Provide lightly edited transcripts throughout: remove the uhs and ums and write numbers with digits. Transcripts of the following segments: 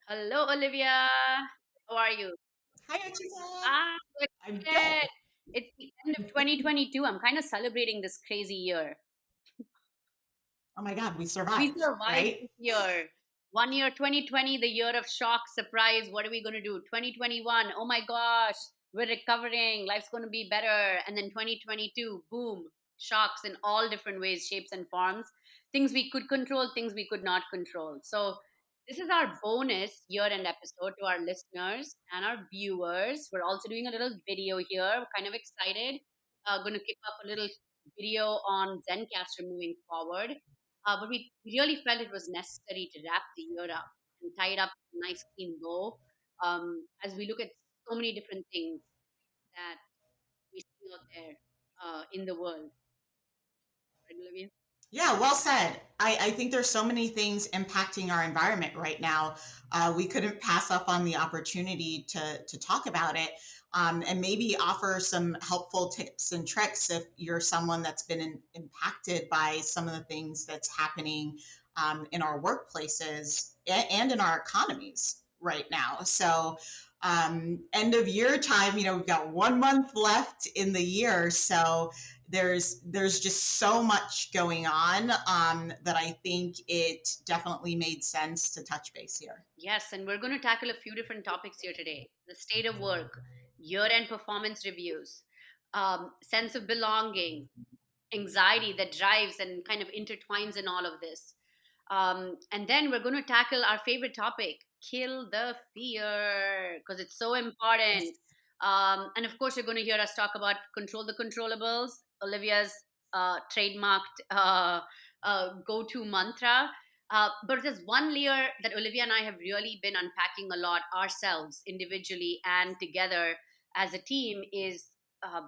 Hello, Olivia. How are you? Hi, Archita. So I'm excited. good. It's the end of 2022. I'm kind of celebrating this crazy year. Oh my God, we We survived, survived right? this year. One year, 2020, the year of shock, surprise. What are we going to do? 2021, oh my gosh, we're recovering. Life's going to be better. And then 2022, boom, shocks in all different ways, shapes, and forms. Things we could control, things we could not control. So, this is our bonus year end episode to our listeners and our viewers. We're also doing a little video here. We're kind of excited. Going to kick up a little video on Zencaster moving forward. But we really felt it was necessary to wrap the year up and tie it up in a nice clean bow as we look at so many different things that we see out there in the world. Right, Olivia? Yeah, well said. I think there's so many things impacting our environment right now. We couldn't pass up on the opportunity to talk about it and maybe offer some helpful tips and tricks if you're someone that's been impacted by some of the things that's happening in our workplaces and in our economies right now. So, end of year time, we've got 1 month left in the year. So, there's just so much going on that I think it definitely made sense to touch base here. Yes, and we're going to tackle a few different topics here today: the state of work, year end performance reviews, sense of belonging, anxiety that drives and kind of intertwines in all of this. And then we're going to tackle our favorite topic, kill the fear, because it's so Yes. important. And of course, you're going to hear us talk about control the controllables, Olivia's trademarked go to mantra. But there's one layer that Olivia and I have really been unpacking a lot ourselves individually and together as a team is uh,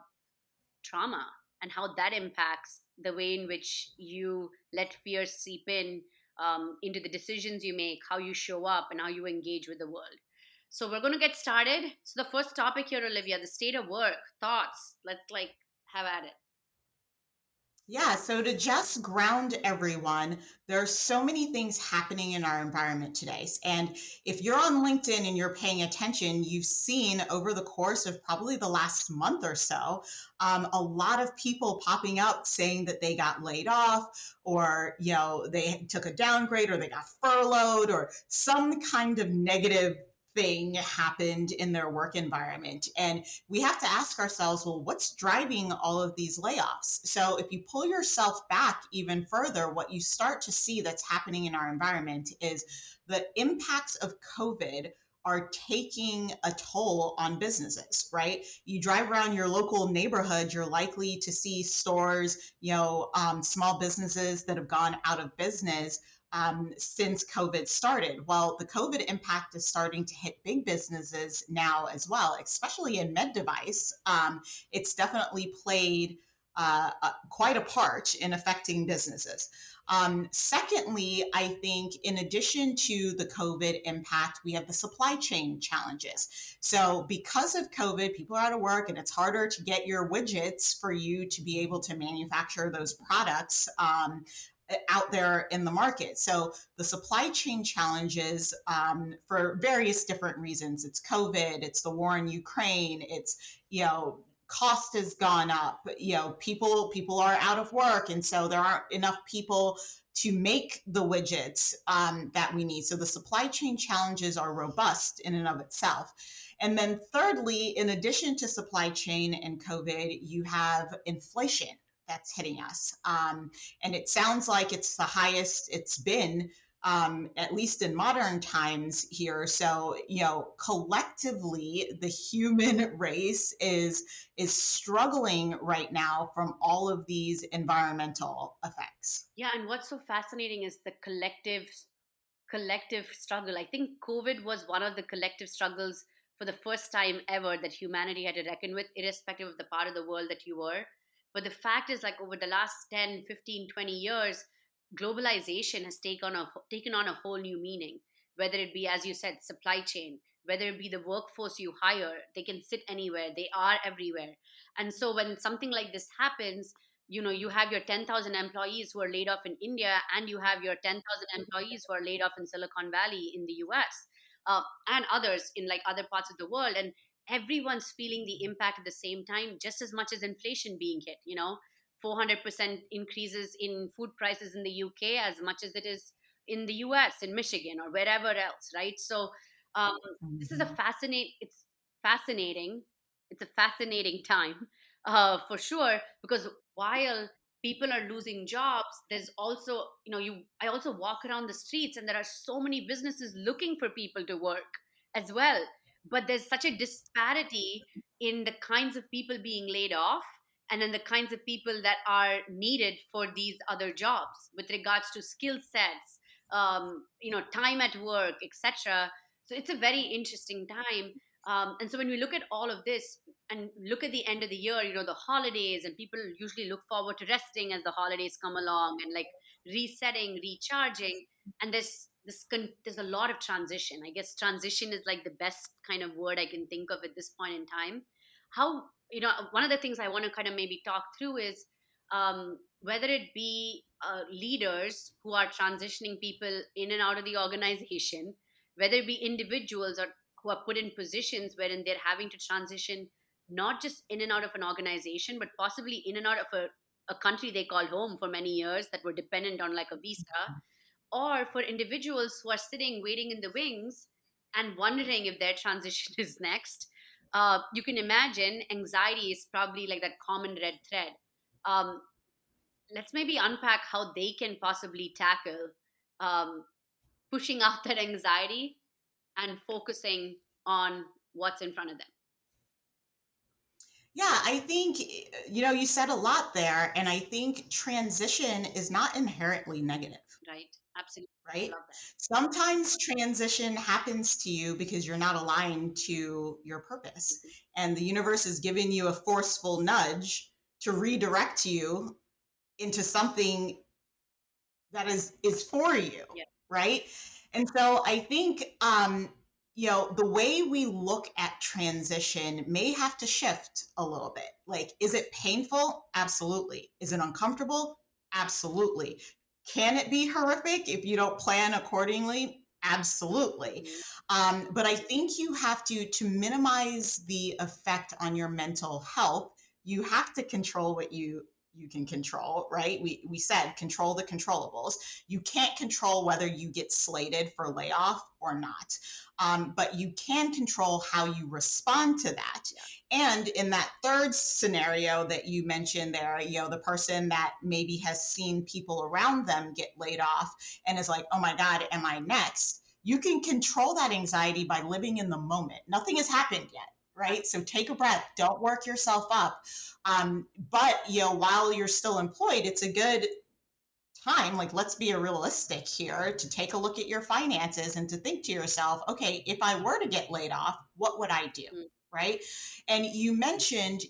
trauma and how that impacts the way in which you let fear seep in into the decisions you make, how you show up, and how you engage with the world. So we're going to get started. So the first topic here, Olivia, the state of work, thoughts. Let's have at it. Yeah, so to just ground everyone, there are so many things happening in our environment today. And if you're on LinkedIn and you're paying attention, you've seen over the course of probably the last month or so, a lot of people popping up saying that they got laid off or, they took a downgrade or they got furloughed or some kind of negative thing happened in their work environment. And we have to ask ourselves, well, what's driving all of these layoffs? So if you pull yourself back even further, what you start to see that's happening in our environment is the impacts of COVID are taking a toll on businesses, right? You drive around your local neighborhood, you're likely to see stores, small businesses that have gone out of business since COVID started. Well, the COVID impact is starting to hit big businesses now as well, especially in med device. It's definitely played quite a part in affecting businesses. Secondly, I think in addition to the COVID impact, we have the supply chain challenges. So, because of COVID, people are out of work and it's harder to get your widgets for you to be able to manufacture those products. Out there in the market. So the supply chain challenges for various different reasons. It's COVID, it's the war in Ukraine, it's, cost has gone up, people are out of work. And so there aren't enough people to make the widgets that we need. So the supply chain challenges are robust in and of itself. And then thirdly, in addition to supply chain and COVID, you have inflation that's hitting us. And it sounds like it's the highest it's been, at least in modern times here. So, collectively, the human race is struggling right now from all of these environmental effects. Yeah, and what's so fascinating is the collective struggle. I think COVID was one of the collective struggles for the first time ever that humanity had to reckon with, irrespective of the part of the world that you were. But the fact is, like, over the last 10, 15, 20 years, globalization has taken on a whole new meaning, whether it be, as you said, supply chain, whether it be the workforce you hire, they can sit anywhere, they are everywhere. And so when something like this happens, you have your 10,000 employees who are laid off in India, and you have your 10,000 employees who are laid off in Silicon Valley in the US. and others in like other parts of the world, and everyone's feeling the impact at the same time, just as much as inflation being hit. 400% increases in food prices in the UK as much as it is in the US, in Michigan, or wherever else, right? So um, this is a Mhm. fascinating. It's a fascinating time, for sure, because while people are losing jobs, there's also, I also walk around the streets and there are so many businesses looking for people to work as well. But there's such a disparity in the kinds of people being laid off and then the kinds of people that are needed for these other jobs with regards to skill sets, time at work, etc. So it's a very interesting time. And so when we look at all of this and look at the end of the year, the holidays, and people usually look forward to resting as the holidays come along and like resetting, recharging. And there's a lot of transition. I guess transition is like the best kind of word I can think of at this point in time. How, one of the things I want to kind of maybe talk through is whether it be leaders who are transitioning people in and out of the organization, whether it be individuals or who are put in positions wherein they're having to transition not just in and out of an organization, but possibly in and out of a country they call home for many years that were dependent on like a visa, or for individuals who are sitting waiting in the wings and wondering if their transition is next. You can imagine anxiety is probably like that common red thread. um, let's maybe unpack how they can possibly tackle um, pushing out that anxiety and focusing on what's in front of them. Yeah, I think, you said a lot there, and I think transition is not inherently negative, Right, absolutely. I right? love that. Sometimes transition happens to you because you're not aligned to your purpose, Mhm. and the universe is giving you a forceful nudge to redirect you into something that is for you, Yeah. right? And so I think the way we look at transition may have to shift a little bit. Like, is it painful? Absolutely. Is it uncomfortable? Absolutely. Can it be horrific if you don't plan accordingly? Absolutely. Mhm. But I think you have to minimize the effect on your mental health. You have to control what you can control, right? We said control the controllables. You can't control whether you get slated for layoff or not, but you can control how you respond to that. Yeah. And in that third scenario that you mentioned there, the person that maybe has seen people around them get laid off and is like, oh my God, am I next? You can control that anxiety by living in the moment. Nothing has happened yet, right? So take a breath, don't work yourself up. But while you're still employed, it's a good time, like, let's be realistic here, to take a look at your finances and to think to yourself, okay, if I were to get laid off, what would I do? Mm. Right. And you mentioned,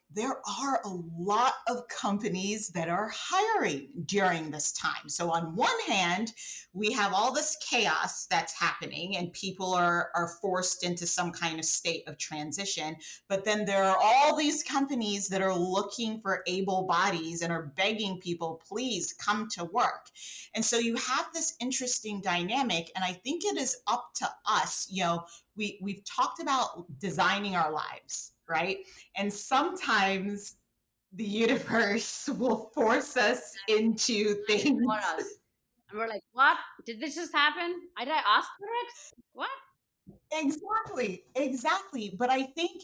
there are a lot of companies that are hiring during this time. So on one hand, we have all this chaos that's happening and people are forced into some kind of state of transition. But then there are all these companies that are looking for able bodies and are begging people, please come to work. And so you have this interesting dynamic. And I think it is up to us. We've talked about designing our lives, right? And sometimes the universe will force us into For things. us. And we're like, what? Did this just happen? Did I ask for it? What? Exactly, exactly. But I think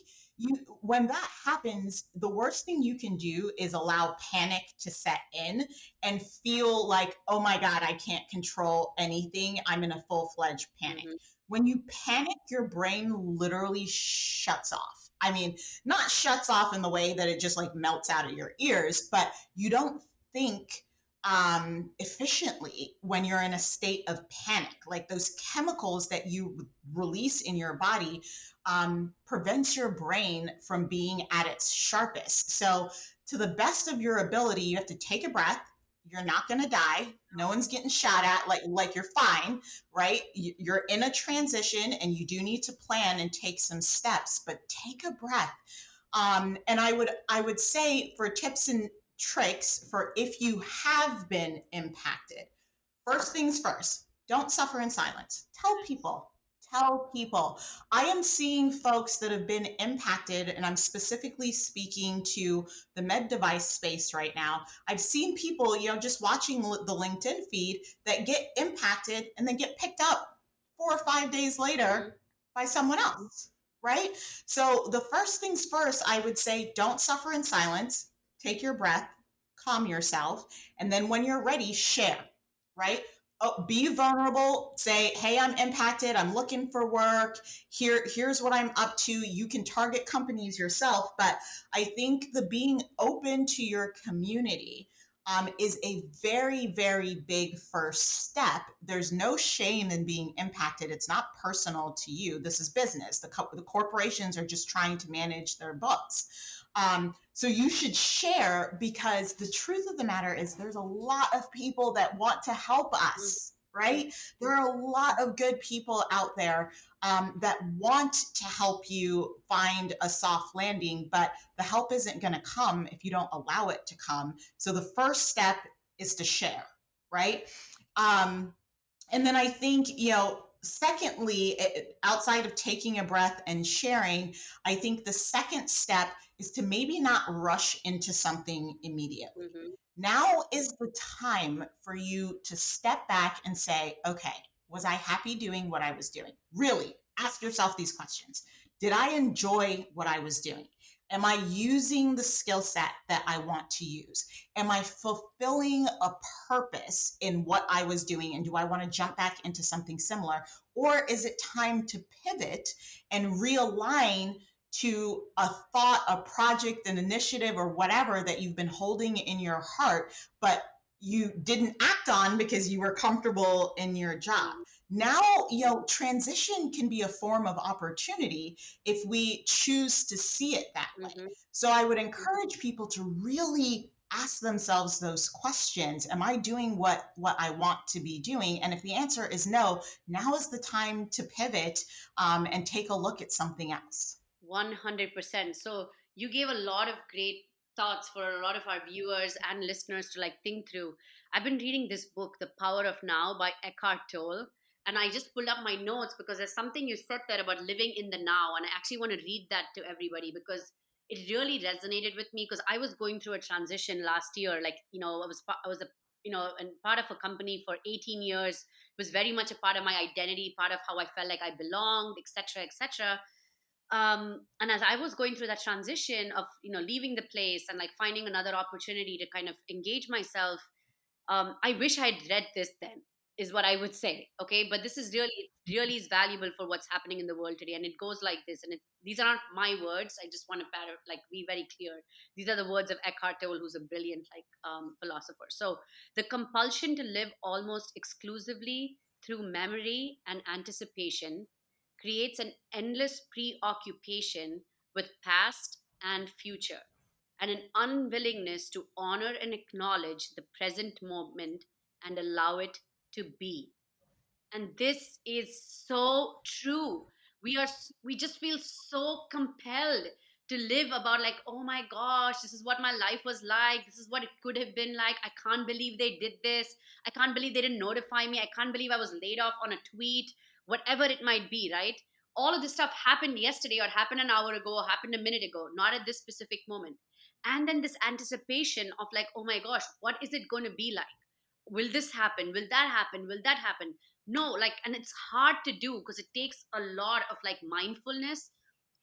when that happens, the worst thing you can do is allow panic to set in and feel like, oh my God, I can't control anything. I'm in a full-fledged panic. Hmm. When you panic, your brain literally shuts off. I mean, not shuts off in the way that it just like melts out of your ears, but you don't think efficiently when you're in a state of panic. Like, those chemicals that you release in your body prevents your brain from being at its sharpest. So, to the best of your ability, you have to take a breath. You're not going to die. No one's getting shot at. Like you're fine, right? You're in a transition, and you do need to plan and take some steps. But take a breath. And I would say, for tips and tricks for if you have been impacted, first things first, don't suffer in silence. Tell people. tell people. I am seeing folks that have been impacted, and I'm specifically speaking to the med device space right now. I've seen people, just watching the LinkedIn feed that get impacted and then get picked up 4 or 5 days Mm-hmm. later by someone else, right? So the first things first, I would say, don't suffer in silence. Take your breath, calm yourself, and then when you're ready, share, right? Oh, be vulnerable. Say, hey, I'm impacted. I'm looking for work. Here's what I'm up to. You can target companies yourself, but I think the being open to your community is a very, very big first step. There's no shame in being impacted. It's not personal to you. This is business. The corporations are just trying to manage their books. So you should share, because the truth of the matter is there's a lot of people that want to help us, right? There are a lot of good people out there that want to help you find a soft landing, but the help isn't going to come if you don't allow it to come. So the first step is to share, right? And then I think, secondly, outside of taking a breath and sharing, I think the second step is to maybe not rush into something immediately. Mm-hmm. Now is the time for you to step back and say, okay, was I happy doing what I was doing? Really ask yourself these questions. Did I enjoy what I was doing? Am I using the skill set that I want to use? Am I fulfilling a purpose in what I was doing? And do I want to jump back into something similar? Or is it time to pivot and realign to a thought, a project, an initiative, or whatever that you've been holding in your heart, but you didn't act on because you were comfortable in your job? Now, transition can be a form of opportunity if we choose to see it that way. Mm-hmm. So I would encourage people to really ask themselves those questions. Am I doing what I want to be doing? And if the answer is no, now is the time to pivot and take a look at something else. 100%. So you gave a lot of great thoughts for a lot of our viewers and listeners to like think through. I've been reading this book, The Power of Now by Eckhart Tolle, and I just pulled up my notes because there's something you said there about living in the now, and I actually want to read that to everybody because it really resonated with me because I was going through a transition last year. Like, I was a and part of a company for 18 years. It was very much a part of my identity, part of how I felt like I belonged, etc., etc. And as I was going through that transition of leaving the place and like finding another opportunity to kind of engage myself, I wish I had read this then, is what I would say. Okay, but this is really really is valuable for what's happening in the world today, and it goes like this. And these are not my words. I just want to be very clear. These are the words of Eckhart Tolle, who's a brilliant philosopher. So the compulsion to live almost exclusively through memory and anticipation creates an endless preoccupation with past and future, and an unwillingness to honor and acknowledge the present moment and allow it to be. And this is so true. We just feel so compelled to live about like, oh my gosh, this is what my life was like, this is what it could have been like, I can't believe they did this, I can't believe they didn't notify me, I can't believe I was laid off on a tweet, whatever it might be, right? All of this stuff happened yesterday or happened an hour ago or happened a minute ago, not at this specific moment. And then this anticipation of like, oh my gosh, what is it going to be like? Will this happen? Will that happen? Will that happen? No, like, and it's hard to do because it takes a lot of like mindfulness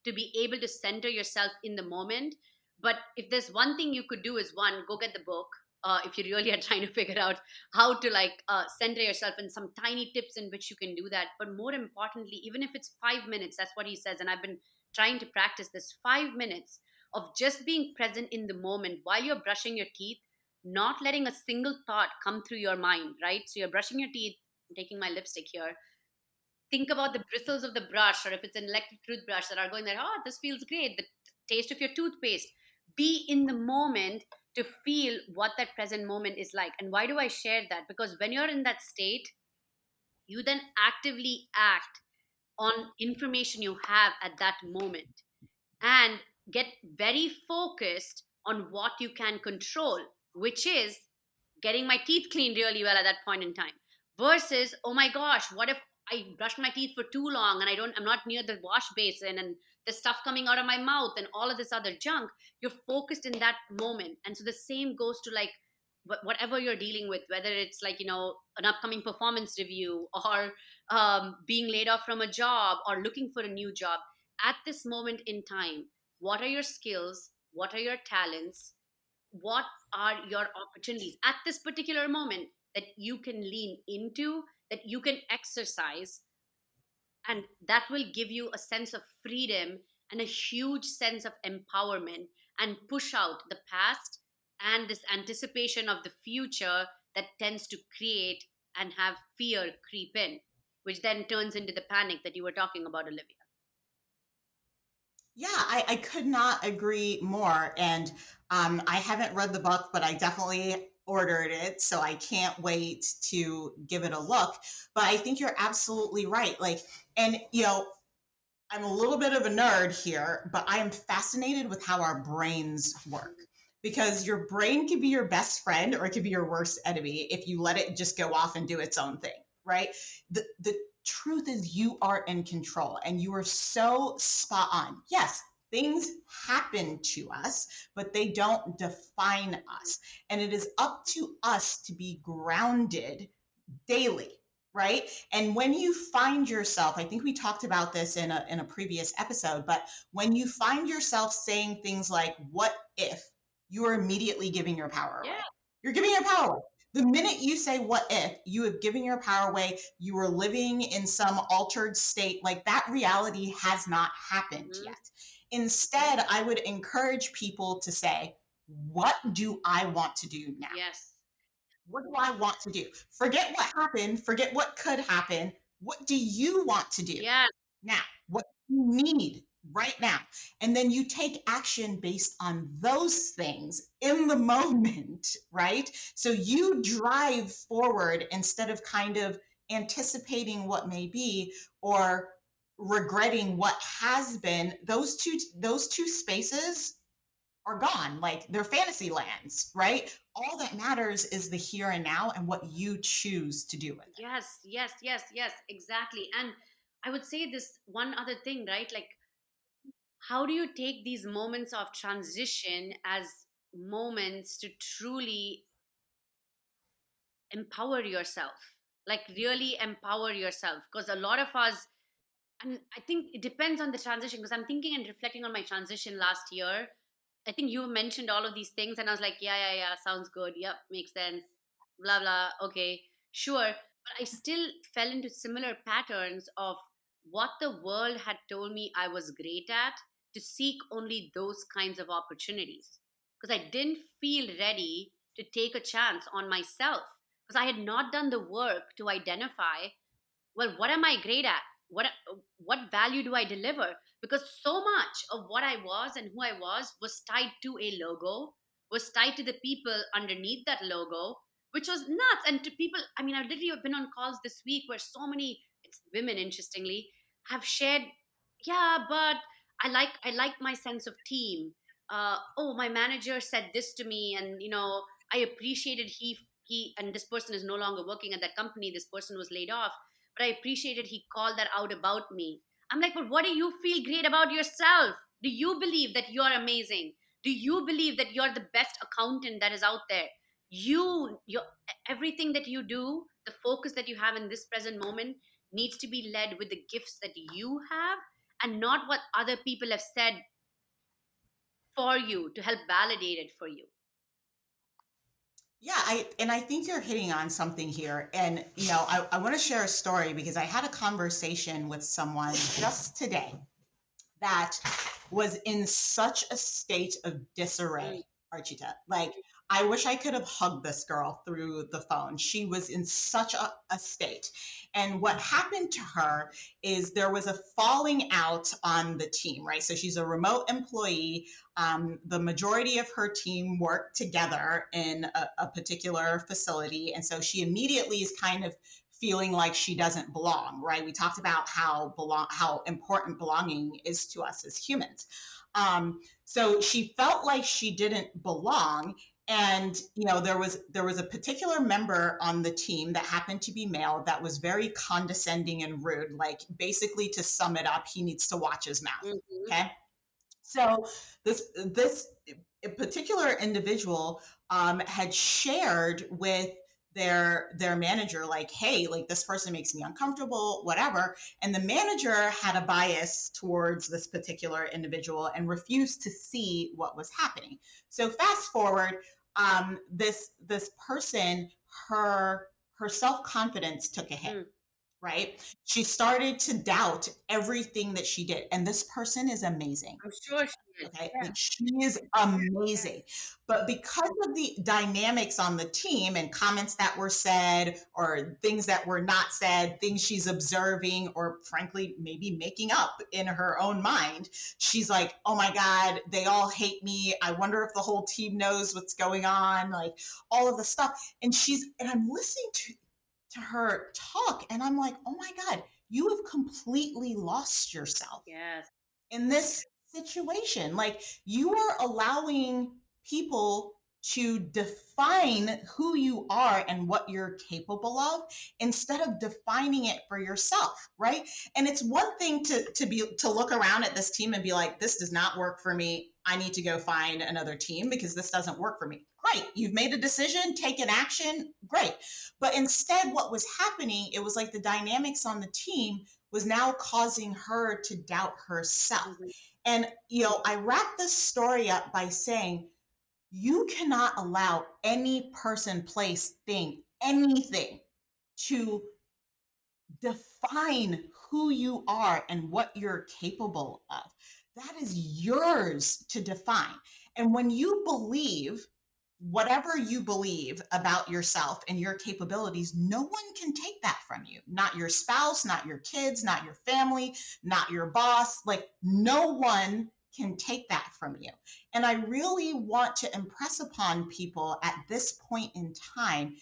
to be able to center yourself in the moment. But if there's one thing you could do is, one, go get the book. If you really are trying to figure out how to center yourself, and some tiny tips in which you can do that. But more importantly, even if it's 5 minutes, that's what he says, and I've been trying to practice this, 5 minutes of just being present in the moment while you're brushing your teeth, not letting a single thought come through your mind, right? So you're brushing your teeth, I'm taking my lipstick here. Think about the bristles of the brush, or if it's an electric toothbrush that are going there, oh, this feels great. The taste of your toothpaste. Be in the moment to feel what that present moment is like. And why do I share that? Because when you're in that state, you then actively act on information you have at that moment and get very focused on what you can control, which is getting my teeth cleaned really well at that point in time. Versus, oh my gosh, what if I brushed my teeth for too long and I'm not near the wash basin and there's stuff coming out of my mouth and all of this other junk. You're focused in that moment. And so the same goes to like whatever you're dealing with, whether it's like, an upcoming performance review or being laid off from a job or looking for a new job. At this moment in time, what are your skills? What are your talents? What are your opportunities at this particular moment that you can lean into, that you can exercise, and that will give you a sense of freedom and a huge sense of empowerment and push out the past and this anticipation of the future that tends to create and have fear creep in, which then turns into the panic that you were talking about, Olivia. Yeah, I could not agree more. And I haven't read the book, but I definitely ordered it. So I can't wait to give it a look. But I think you're absolutely right. Like, and, I'm a little bit of a nerd here, but I am fascinated with how our brains work. Because your brain can be your best friend or it can be your worst enemy if you let it just go off and do its own thing, right? The truth is you are in control and you are so spot on. Yes, things happen to us, but they don't define us. And it is up to us to be grounded daily, right? And when you find yourself, I think we talked about this in a previous episode, but when you find yourself saying things like, what if, you are immediately giving your power away. Yeah. You're giving your power away. The minute you say, what if, you have given your power away. You are living in some altered state. Like that reality has not happened Mhm. yet. Instead, I would encourage people to say, what do I want to do now? Yes. What do I want to do? Forget what happened, forget what could happen. What do you want to do Yes. now? What do you need right now? And then you take action based on those things in the moment, right? So you drive forward instead of kind of anticipating what may be or regretting what has been. Those two spaces are gone. Like they're fantasy lands, right? All that matters is the here and now and what you choose to do with it. Yes, yes, yes, yes, exactly. And I would say this one other thing, right? Like, how do you take these moments of transition as moments to truly empower yourself? Like, really empower yourself? Because a lot of us, and I think it depends on the transition, because I'm thinking and reflecting on my transition last year. I think you mentioned all of these things, and I was like, yeah, yeah, yeah, sounds good. Yep, makes sense. Blah, blah. Okay, sure. But I still fell into similar patterns of what the world had told me I was great at, to seek only those kinds of opportunities. Because I didn't feel ready to take a chance on myself, because I had not done the work to identify, well, what am I great at? What value do I deliver? Because so much of what I was and who I was tied to a logo, was tied to the people underneath that logo, which was nuts. And to people, I mean, I've literally been on calls this week where so many, it's women, interestingly, have shared, yeah, but I like my sense of team. Oh, my manager said this to me, and I appreciated he and this person is no longer working at that company. This person was laid off, but I appreciated he called that out about me. I'm like, but what do you feel great about yourself? Do you believe that you're amazing? Do you believe that you're the best accountant that is out there? Your everything that you do, the focus that you have in this present moment needs to be led with the gifts that you have, and not what other people have said for you to help validate it for you. Yeah, I think you're hitting on something here. And I want to share a story because I had a conversation with someone just today that was in such a state of Mm. disarray, Archita. Like, I wish I could have hugged this girl through the phone. She was in such a state. And what happened to her is there was a falling out on the team, right? So she's a remote employee. The majority of her team work together in a particular facility. And so she immediately is kind of feeling like she doesn't belong, right? We talked about how important belonging is to us as humans. So she felt like she didn't belong, And there was a particular member on the team that happened to be male that was very condescending and rude. Like, basically, to sum it up, he needs to watch his mouth. Mm-hmm. Okay. So this particular individual had shared with their manager, like, hey, like, this person makes me uncomfortable, whatever. And the manager had a bias towards this particular individual and refused to see what was happening. So fast forward, this person, her self-confidence took a hit, Mm. right? She started to doubt everything that she did. And this person is amazing. I'm sure she is. Okay, Yeah. like, she is amazing. But because of the dynamics on the team and comments that were said or things that were not said, things she's observing or frankly maybe making up in her own mind, she's like, oh my God, they all hate me. I wonder if the whole team knows what's going on, like all of the stuff. And I'm listening to her talk and I'm like, oh my God, you have completely lost yourself Yes. in this situation. Like, you are allowing people to define who you are and what you're capable of instead of defining it for yourself, right? And it's one thing to look around at this team and be like, this does not work for me. I need to go find another team because this doesn't work for me. Great. You've made a decision, take an action. Great. But instead, what was happening, it was like the dynamics on the team was now causing her to doubt herself. Mm-hmm. And, I wrap this story up by saying, you cannot allow any person, place, thing, anything to define who you are and what you're capable of. That is yours to define. And when you believe whatever you believe about yourself and your capabilities, no one can take that from you. Not your spouse, not your kids, not your family, not your boss. Like, no one can take that from you. And I really want to impress upon people at this point in time,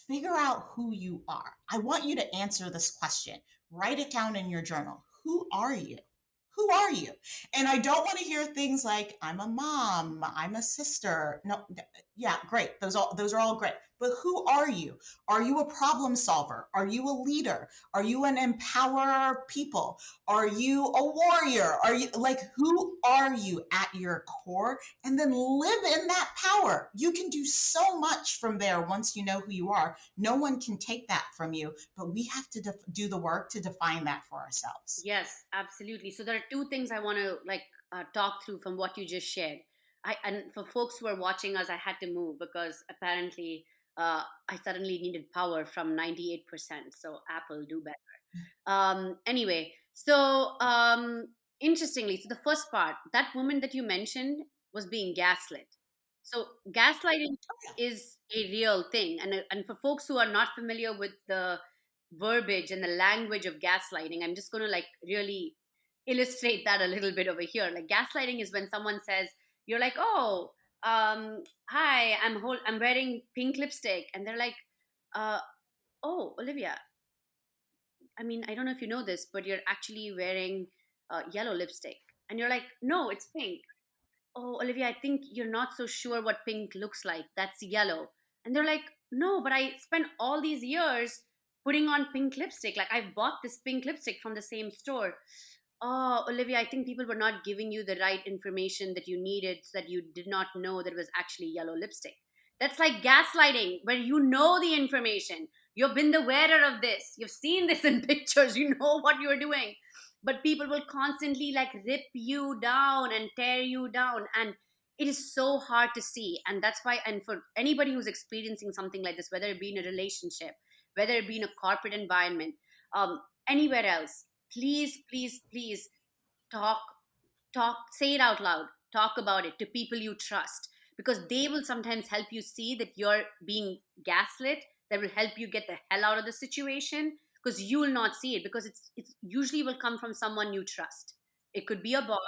figure out who you are. I want you to answer this question. Write it down in your journal. Who are you? Who are you? And I don't want to hear things like, I'm a mom, I'm a sister. No, yeah, great. Those are all great. But who are you? Are you a problem solver? Are you a leader? Are you an empowerer of people? Are you a warrior? Are you, like, who are you at your core? And then live in that power. You can do so much from there once you know who you are. No one can take that from you, but we have to do the work to define that for ourselves. Yes, absolutely. So there are two things I want to talk through from what you just shared. And for folks who are watching us, I had to move because apparently I suddenly needed power from 98%. So Apple, do better. Anyway, so interestingly, so the first part, that woman that you mentioned was being gaslit. So gaslighting is a real thing, and for folks who are not familiar with the verbiage and the language of gaslighting, I'm just going to really illustrate that a little bit over here. Like, gaslighting is when someone says, you're like, oh, hi, I'm wearing pink lipstick, and they're like, uh, oh, Olivia, I mean, I don't know if you know this, but you're actually wearing yellow lipstick. And you're like, no, it's pink. Oh, Olivia, I think you're not so sure what pink looks like. That's yellow. And they're like, no, but I spent all these years putting on pink lipstick. Like, I bought this pink lipstick from the same store. Oh, Olivia, I think people were not giving you the right information that you needed so that you did not know that it was actually yellow lipstick. That's like gaslighting, where you know the information. You've been the wearer of this. You've seen this in pictures. You know what you're doing. But people will constantly rip you down and tear you down. And it is so hard to see. And that's why, and for anybody who's experiencing something like this, whether it be in a relationship, whether it be in a corporate environment, um, anywhere else, please, please, please talk, say it out loud, talk about it to people you trust, because they will sometimes help you see that you're being gaslit. That will help you get the hell out of the situation, because you will not see it, because it's usually will come from someone you trust. It could be a boss,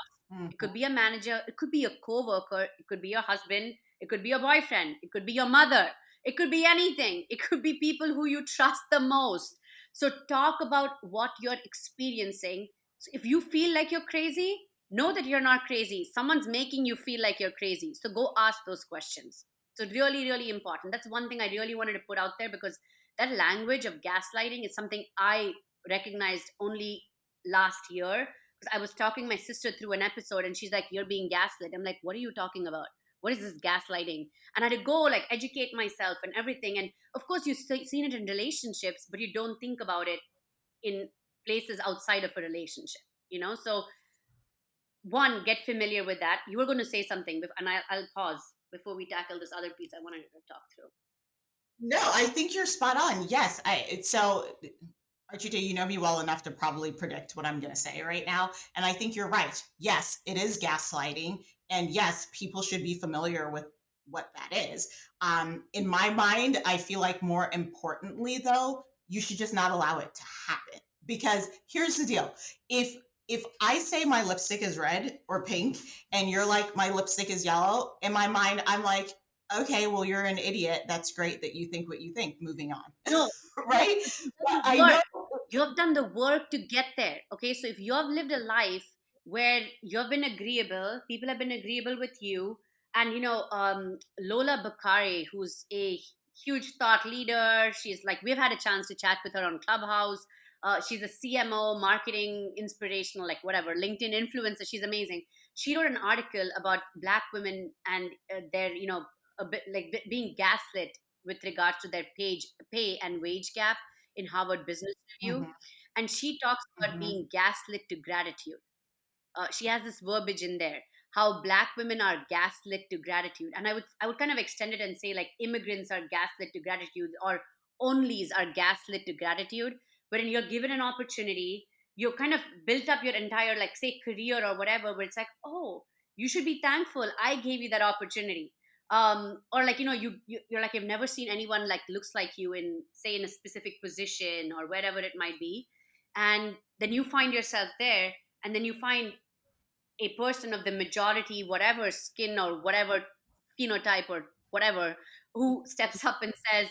it could Mhm. be a manager, it could be a coworker, it could be your husband, it could be your boyfriend, it could be your mother, it could be anything. It could be people who you trust the most. So talk about what you're experiencing. So if you feel like you're crazy, know that you're not crazy. Someone's making you feel like you're crazy. So go ask those questions. So really, really important. That's one thing I really wanted to put out there, because that language of gaslighting is something I recognized only last year. Because I was talking my sister through an episode, and she's like, "You're being gaslit." I'm like, "What are you talking about? What is this gaslighting?" And I had to go like educate myself and everything. And of course, you've seen it in relationships, but you don't think about it in places outside of a relationship. So one, get familiar with that. You were going to say something, and I'll pause before we tackle this other piece I wanted to talk through. No, I think you're spot on. Yes, so Archita, you know me well enough to probably predict what I'm going to say right now, and I think you're right. Yes, it is gaslighting, and yes, people should be familiar with what that is. In my mind, I feel like more importantly, though, you should just not allow it to happen. Because here's the deal: if I say my lipstick is red or pink, and you're like my lipstick is yellow, in my mind, I'm like, okay, well, you're an idiot. That's great that you think what you think. Moving on. No, yes, Right? but you've But done the I work. know. You have done the work to get there. Okay, so if you have lived a life where you've been agreeable, people have been agreeable with you, and Lola Bakari, who's a huge thought leader, she's like, we've had a chance to chat with her on Clubhouse. She's a CMO, marketing, inspirational, like whatever, LinkedIn influencer. She's amazing. She wrote an article about Black women and their, a bit like being gaslit with regards to their pay and wage gap in Harvard Business Review. Mhm, And she talks about mhm, being gaslit to gratitude. She has this verbiage in there, how black women are gaslit to gratitude. And I would kind of extend it and say like immigrants are gaslit to gratitude, or onlys are gaslit to gratitude. But when you're given an opportunity, you kind of built up your entire, like, say, career or whatever, where it's like, oh, you should be thankful I gave you that opportunity. Or like, you're like, you've never seen anyone like looks like you in, say, in a specific position or wherever it might be. And then you find yourself there, and then you find a person of the majority, whatever skin or whatever phenotype or whatever, who steps up and says,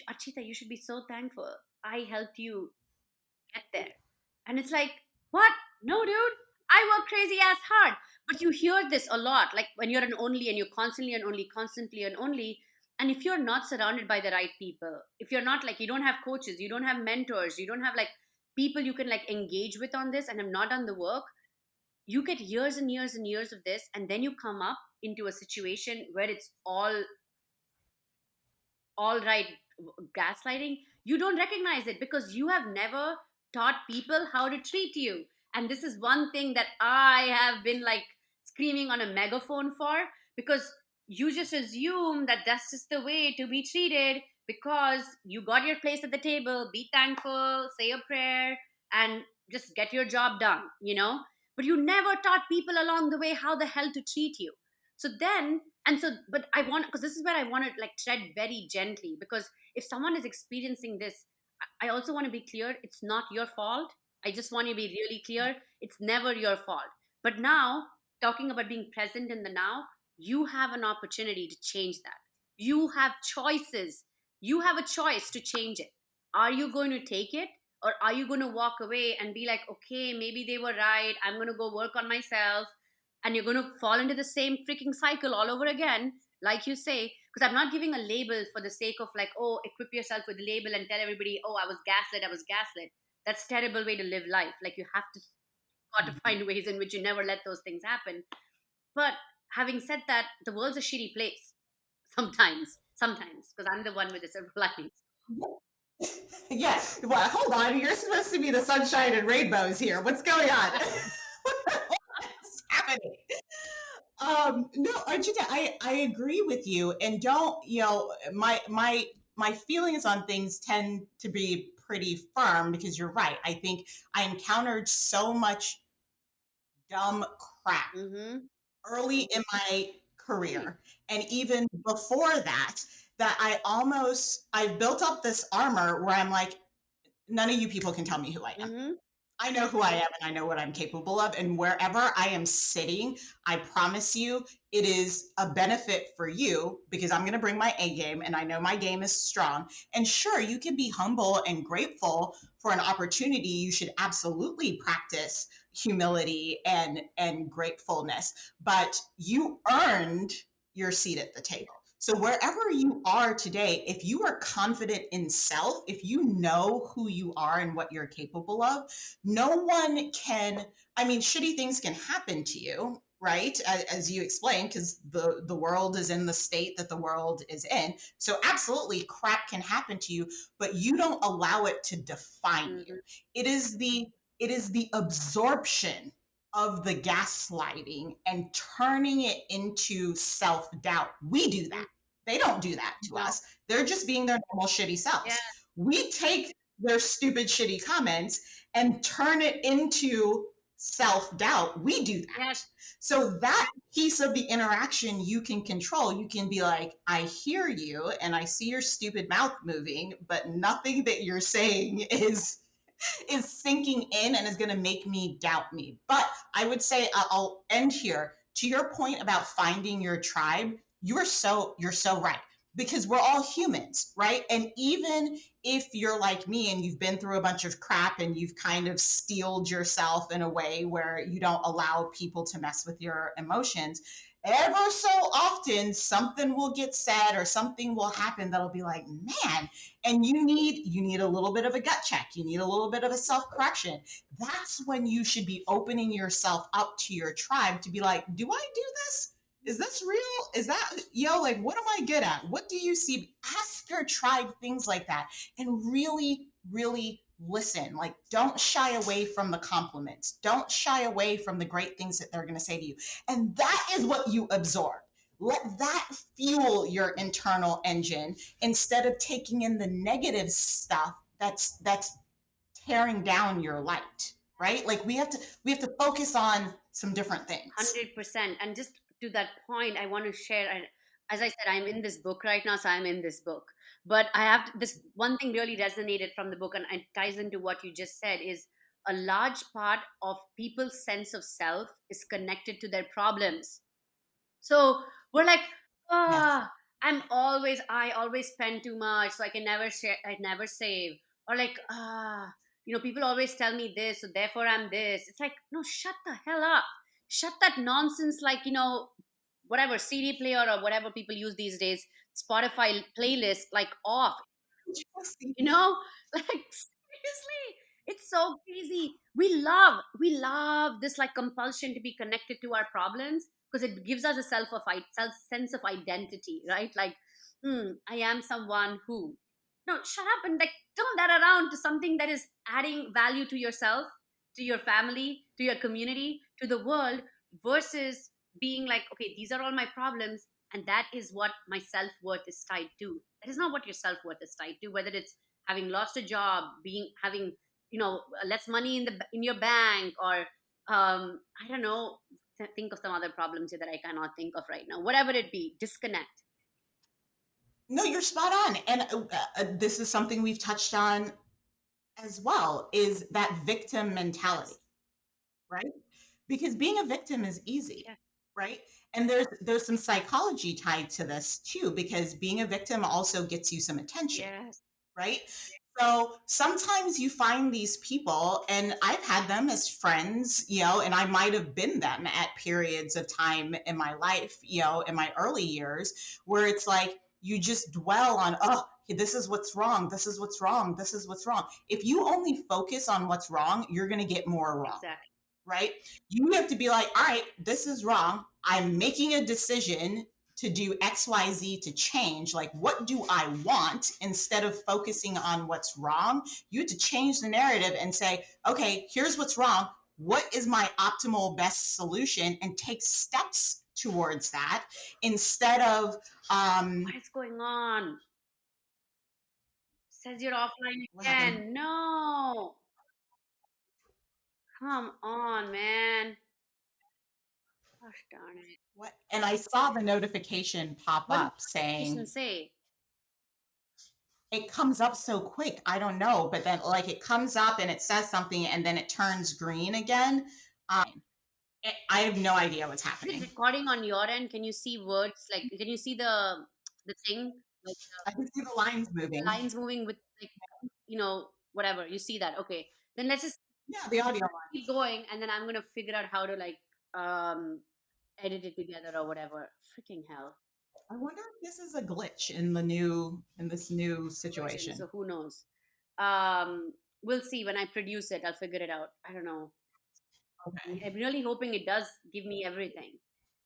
Archita, you should be so thankful I helped you get there. And it's like, what? No, dude, I work crazy ass hard. But you hear this a lot, like when you're an only and you're constantly an only, constantly an only. And if you're not surrounded by the right people, if you're not like, you don't have coaches, you don't have mentors, you don't have like people you can like engage with on this and have not done the work, you get years and years and years of this, and then you come up into a situation where it's all right, gaslighting. You don't recognize it because you have never taught people how to treat you. And this is one thing that I have been like screaming on a megaphone for, because you just assume that that's just the way to be treated, because you got your place at the table. Be thankful, say a prayer, and just get your job done. But you never taught people along the way how the hell to treat you. So then, and so, but I want, because this is where I want to like tread very gently, because if someone is experiencing this, I also want to be clear, it's not your fault. I just want you to be really clear, it's never your fault. But now, talking about being present in the now, you have an opportunity to change that. You have choices. You have a choice to change it. Are you going to take it, or are you going to walk away and be like, okay, maybe they were right, I'm going to go work on myself, and you're going to fall into the same freaking cycle all over again, like you say? Because I'm not giving a label for the sake of like, oh, equip yourself with a label and tell everybody, oh, I was gaslit. That's a terrible way to live life. Like, you have to got to mhm. find ways in which you never let those things happen. But having said that, the world's a shitty place sometimes, because I'm the one with the silver linings. Yes. Well, hold on. You're supposed to be the sunshine and rainbows here. What's going on? What's happening? No, Archita, I agree with you, and don't, my feelings on things tend to be pretty firm because you're right. I think I encountered so much dumb crap Mm-hmm. early in my Same. career, and even before that, that I've built up this armor where I'm like, none of you people can tell me who I am. Mm-hmm. I know who I am and I know what I'm capable of. And wherever I am sitting, I promise you it is a benefit for you because I'm going to bring my A game and I know my game is strong. And sure, you can be humble and grateful for an opportunity. You should absolutely practice humility and gratefulness, but you earned your seat at the table. So wherever you are today, if you are confident in self, if you know who you are and what you're capable of, no one can, I mean, shitty things can happen to you, right? As you explained, because the world is in the state that the world is in. So absolutely crap can happen to you, but you don't allow it to define you. Mhm. It is the it is the absorption of the gaslighting and turning it into self-doubt. We do Mhm. that. They don't do that to No. us. They're just being their normal shitty Yeah. selves. We take their stupid shitty comments and turn it into self-doubt. We do that. Yes. So that piece of the interaction you can control. You can be like, I hear you and I see your stupid mouth moving, but nothing that you're saying is sinking in and is going to make me doubt me. But I would say I'll end here. To your point about finding your tribe, you're so right, because we're all humans, right? And even if you're like me and you've been through a bunch of crap and you've kind of steeled yourself in a way where you don't allow people to mess with your emotions, ever so often something will get said or something will happen that'll be like, man, and you need a little bit of a gut check, you need a little bit of a self correction. That's when you should be opening yourself up to your tribe to be like, do I do this? Is this real? Is that, like, what am I good at? What do you see? Ask your tribe things like that and really, really listen. Like, don't shy away from the compliments, don't shy away from the great things that they're going to say to you. And that is what you absorb. Let that fuel your internal engine instead of taking in the negative stuff that's tearing down your light, right? Like we have to focus on some different things. 100%. And just to that point, I want to share, and as I said, I'm in this book right now, so I'm in this book. But this one thing really resonated from the book, and it ties into what you just said, is a large part of people's sense of self is connected to their problems. So we're like, Yes. ah, I always spend too much, so I can never share, I never save. Or like, people always tell me this, so therefore I'm this. It's like, no, shut the hell up. Shut that nonsense, like, whatever CD player or whatever people use these days, Spotify playlist, like off. you know like seriously, it's so crazy. We love this like compulsion to be connected to our problems because it gives us a sense of identity, right? Like, I am someone who, no, shut up and like turn that around to something that is adding value to yourself, to your family, to your community, to the world, versus being like, okay, these are all my problems, and that is what my self-worth is tied to. That is not what your self-worth is tied to, whether it's having lost a job, being having, less money in your bank, or I don't know, think of some other problems here that I cannot think of right now. Whatever it be, disconnect. No, you're spot on. And this is something we've touched on as well, is that victim mentality, Yes. right? Because being a victim is easy, Yeah. right? And there's some psychology tied to this too, because being a victim also gets you some attention, Yes. right? So sometimes you find these people, and I've had them as friends, and I might have been them at periods of time in my life, in my early years, where it's like you just dwell on, oh, this is what's wrong, this is what's wrong, this is what's wrong. If you only focus on what's wrong, you're going to get more wrong, Exactly. right? You have to be like, all right, this is wrong. I'm making a decision to do XYZ to change. Like, what do I want? Instead of focusing on what's wrong, you have to change the narrative and say, okay, here's what's wrong. What is my optimal best solution? And take steps towards that instead of, What is going on? Says you're offline what happened? again. No, come on, man. Gosh darn it. What? And I saw the notification pop What did up the notification saying, say? it comes up so quick. I don't know, but then like it comes up and it says something and then it turns green again. I have no idea what's Is it happening. recording on your end? Can you see words? Like, can you see the thing, like I can see the lines the moving. lines moving with, like, whatever? You see that? Okay, then let's just Yeah, the audio keep lines. going, and then I'm gonna figure out how to like edit it together or whatever. Freaking hell. I wonder if this is a glitch in this new Version, situation. so who knows? Um, we'll see when I produce it. I'll figure it out. I don't know. Okay. I'm really hoping it does give me everything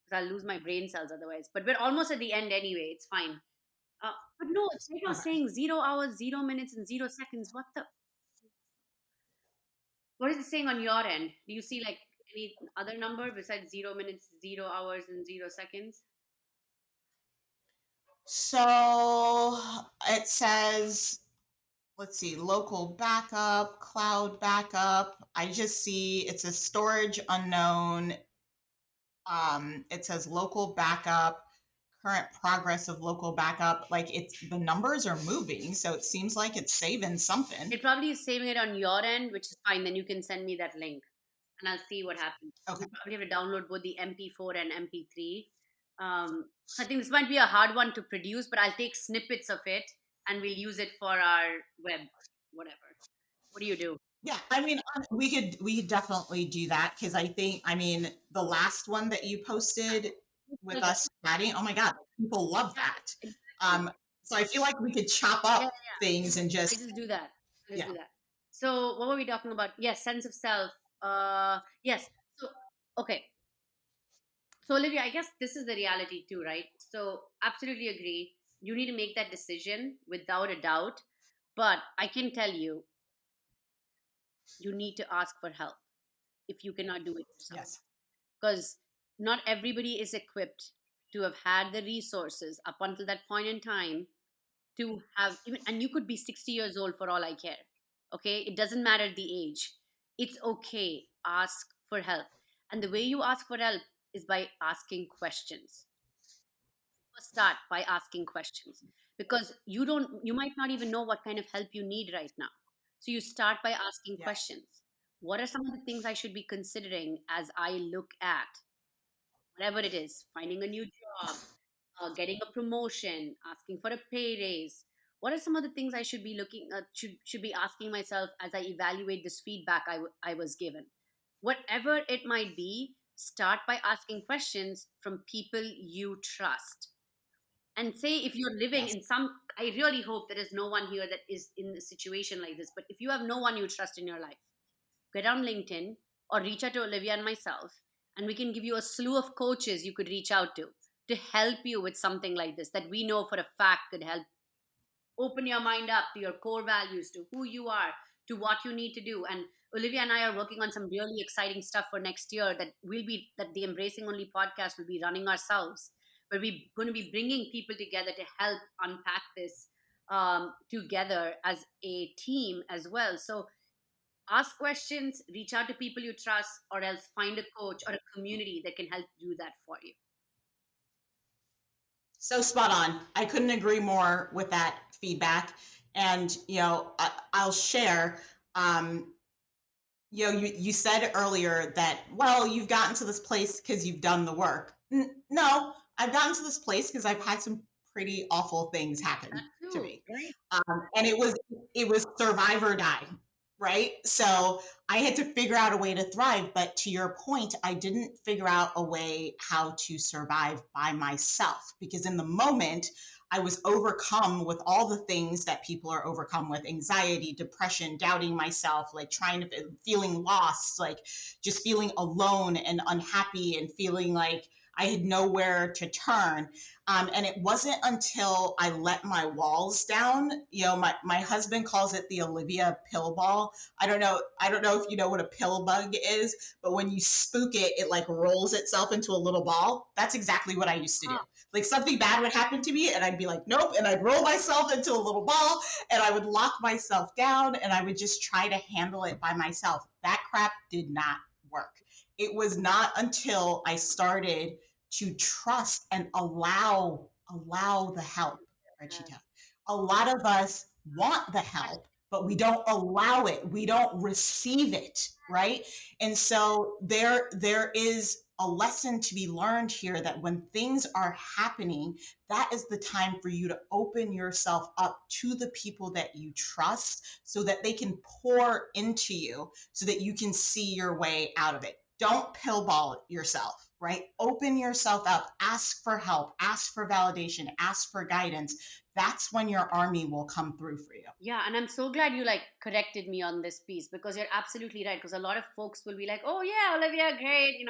because I'll lose my brain cells otherwise. But we're almost at the end anyway. It's fine. But no, it's like you're Okay. saying 0 hours, 0 minutes, and 0 seconds. What the? What is it saying on your end? Do you see like any other number besides 0 minutes, 0 hours, and 0 seconds? So it says, let's see, local backup, cloud backup. I just see it's a storage unknown. It says local backup, current progress of local backup. Like it's the numbers are moving, so it seems like it's saving something. It probably is saving it on your end, which is fine. Then you can send me that link and I'll see what happens. Okay. You probably have to download both the MP4 and MP3. So I think this might be a hard one to produce, but I'll take snippets of it and we'll use it for our web, whatever. What do you do? Yeah, I mean, we could definitely do that because I think, I mean, the last one that you posted with Yeah, us chatting, oh my God, people love that. exactly. Um, so I feel like we could chop Yeah, up yeah. things and I just, just do that. I just yeah, do that. So what were we talking about? Yes, sense of self. Yes. So okay. So Olivia, I guess this is the reality too, right? So absolutely agree. You need to make that decision without a doubt. But I can tell you, you need to ask for help if you cannot do it yourself. yes, Because not everybody is equipped to have had the resources up until that point in time to have even, and you could be 60 years old for all I care. Okay, it doesn't matter the age. It's okay, ask for help. And the way you ask for help is by asking questions. First start by asking questions, because you might not even know what kind of help you need right now. So you start by asking yeah, questions. What are some of the things I should be considering as I look at whatever it is, finding a new job, getting a promotion, asking for a pay raise? What are some of the things I should be should be asking myself as I evaluate this feedback I was given? Whatever it might be, start by asking questions from people you trust. And say if you're living yes, in some, I really hope there is no one here that is in a situation like this. But if you have no one you trust in your life, get on LinkedIn or reach out to Olivia and myself, and we can give you a slew of coaches you could reach out to help you with something like this that we know for a fact could help open your mind up to your core values, to who you are, to what you need to do. And Olivia and I are working on some really exciting stuff for next year that the Embracing Only podcast will be running ourselves, where we're going to be bringing people together to help unpack this together as a team as well. So ask questions, reach out to people you trust, or else find a coach or a community that can help do that for you. so spot on. I couldn't agree more with that feedback. And, I'll share, um, you said earlier that, well, you've gotten to this place because you've done the work. No, I've gotten to this place because I've had some pretty awful things That happen to too, me. right? And it was survive or die, right? So I had to figure out a way to thrive. But to your point, I didn't figure out a way how to survive by myself because in the moment, I was overcome with all the things that people are overcome with: anxiety, depression, doubting myself, like feeling lost, like just feeling alone and unhappy and feeling like I had nowhere to turn. And it wasn't until I let my walls down. My husband calls it the Olivia pill ball. I don't know if you know what a pill bug is, but when you spook it, it like rolls itself into a little ball. That's exactly what I used to do. Huh. Like something bad would happen to me and I'd be like, nope. And I'd roll myself into a little ball and I would lock myself down and I would just try to handle it by myself. That crap did not work. It was not until I started to trust and allow the help, Archita. A lot of us want the help, but we don't allow it. We don't receive it, right? And so there is a lesson to be learned here that when things are happening, that is the time for you to open yourself up to the people that you trust so that they can pour into you so that you can see your way out of it. Don't pillball yourself, right? Open yourself up, ask for help, ask for validation, ask for guidance. That's when your army will come through for you. Yeah, and I'm so glad you like corrected me on this piece because you're absolutely right. Because a lot of folks will be like, "Oh yeah, Olivia, great,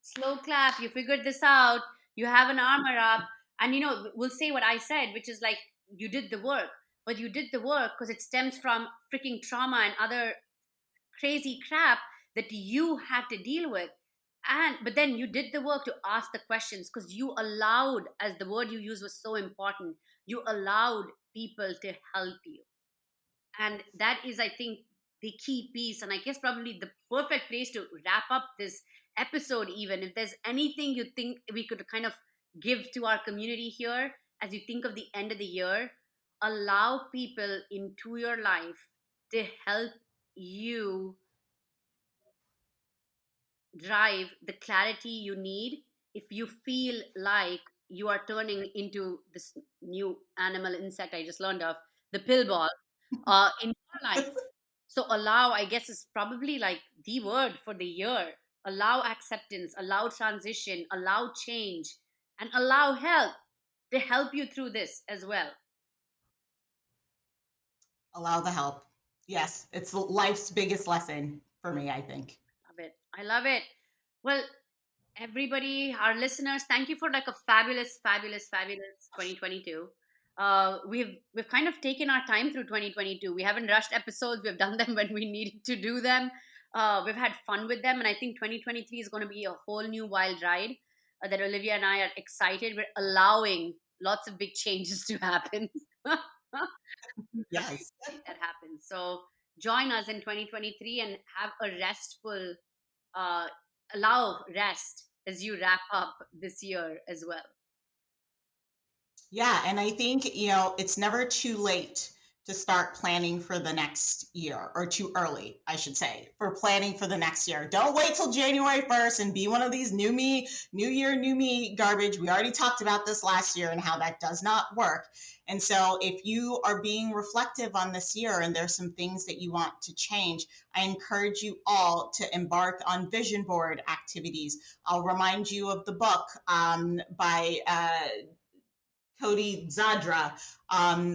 slow clap, you figured this out, you have an armor up," and we'll say what I said, which is like you did the work, but you did the work because it stems from freaking trauma and other crazy crap that you had to deal with. And but then you did the work to ask the questions because you allowed, as the word you used was so important, you allowed people to help you. And that is, I think, the key piece, and I guess probably the perfect place to wrap up this episode. Even if there's anything you think we could kind of give to our community here as you think of the end of the year, allow people into your life to help you drive the clarity you need if you feel like you are turning into this new animal insect I just learned of, the pill ball, in your life. So allow, I guess, is probably like the word for the year. Allow acceptance, allow transition, allow change, and allow help to help you through this as well. Allow the help. Yes, it's life's biggest lesson for me, I think. Love it. I love it. Well, everybody, our listeners, thank you for like a fabulous, fabulous, fabulous 2022. We've kind of taken our time through 2022. We haven't rushed episodes. We've done them when we needed to do them. We've had fun with them, and I think 2023 is going to be a whole new wild ride that Olivia and I are excited. We're allowing lots of big changes to happen. Yes. That happens. So join us in 2023 and have a restful, uh, allow rest as you wrap up this year as well. Yeah, and I think, it's never too late to start planning for the next year, or too early, I should say, for planning for the next year. Don't wait till January 1st and be one of these new me, new year, new me garbage. We already talked about this last year and how that does not work. And so if you are being reflective on this year and there's some things that you want to change, I encourage you all to embark on vision board activities. I'll remind you of the book by Cody Zadra,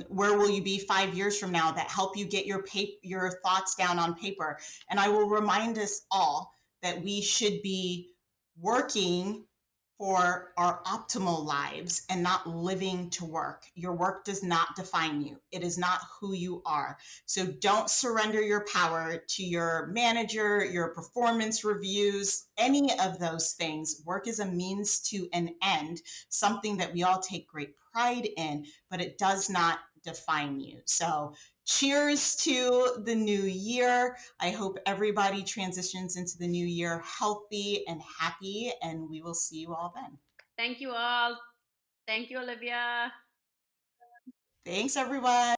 Where Will You Be 5 Years from Now, that help you get your thoughts down on paper. And I will remind us all that we should be working for our optimal lives and not living to work. Your work does not define you. It is not who you are. So don't surrender your power to your manager, your performance reviews, any of those things. Work is a means to an end, something that we all take great pride in, but it does not define you. So cheers to the new year. I hope everybody transitions into the new year healthy and happy, and we will see you all then. Thank you all. Thank you, Olivia. Thanks, everyone.